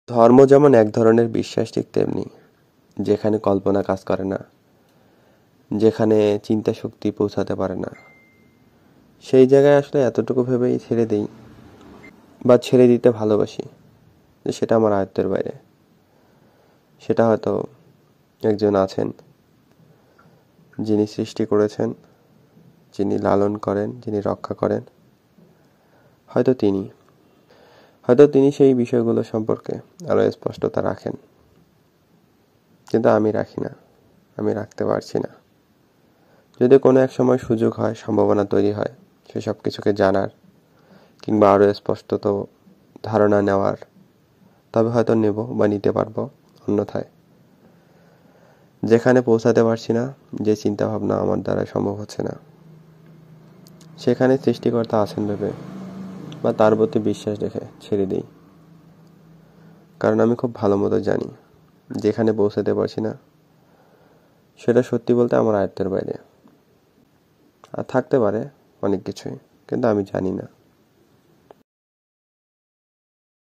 ধর্ম যেমন এক ধরনের বিশ্বাস, ঠিক তেমনি যেখানে কল্পনা কাজ করে না, যেখানে চিন্তা শক্তি পৌঁছাতে পারে না, সেই জায়গায় আসলে এতটুকু ভেবেই ছেড়ে দিই বা ছেড়ে দিতে ভালোবাসি যে সেটা আমার আয়ত্তের বাইরে। সেটা হয়তো একজন আছেন যিনি সৃষ্টি করেছেন, যিনি লালন করেন, যিনি রক্ষা করেন। হয়তো তিনি সেই বিষয়গুলো সম্পর্কে আরো স্পষ্টতা রাখেন, কিন্তু আমি রাখি না, আমি রাখতে পারছি না। যদি কোনো এক সময় সুযোগ হয়, সম্ভাবনা তৈরি হয় সেসব কিছুকে জানার কিংবা আরো স্পষ্টত ধারণা নেওয়ার, তবে হয়তো নেব বা নিতে পারবো। অন্যথায় যেখানে পৌঁছাতে পারছি না, যে চিন্তা ভাবনা আমার দ্বারা সম্ভব হচ্ছে না, সেখানে সৃষ্টিকর্তা আছেন ভেবে বা তার প্রতি বিশ্বাস রেখে ছেড়ে দিই। কারণ আমি খুব ভালো মতো জানি যেখানে পৌঁছাতে পারছি না সেটা সত্যি বলতে আমার আয়ত্তের বাইরে। আর থাকতে পারে অনেক কিছুই, কিন্তু আমি জানি না।